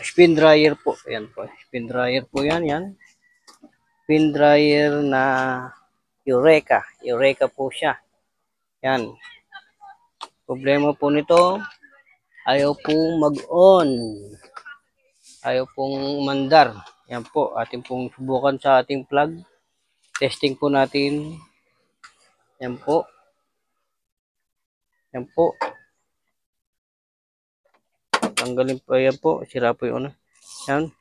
spin dryer po. Ayan po. Spin dryer po yan. Yan. Spin dryer na Eureka. Eureka po siya. Yan. Problema po nito, ayaw pong mag-on. Ayaw pong mandar. Yan po. Ating pong subukan sa ating plug. Testing po natin. Yan po. Yan po. Tanggalin po. Yan po. Sira po yung ano. Yan.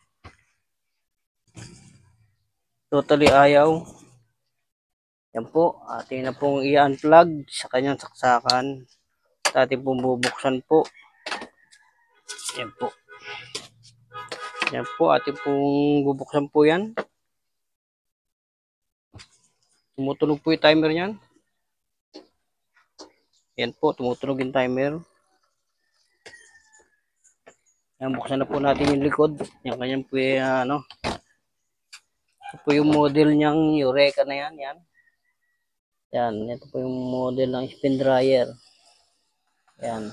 Totally ayaw. Yan po. Ating na pong i-unplug sa kanyang saksakan. At ating pong bubuksan po. Yan po. Yan po. Ating pong bubuksan po yan. Tumutunog po yung timer niyan. Yan po. Tumutunog yung timer. Yan. Buksan na po natin yung likod. Yan kanyang po ano. Ito po yung model niyang Eureka na yan. Yan. Yan. Ito po yung model ng spin dryer. Yan.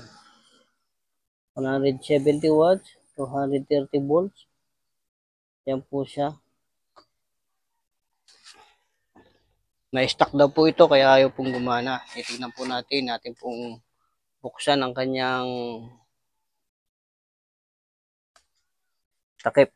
170 watts. 230 volts. Yan po siya. May stock daw po ito kaya ayaw pong gumana. Titignan po natin. Natin pong buksan ang kanyang takip.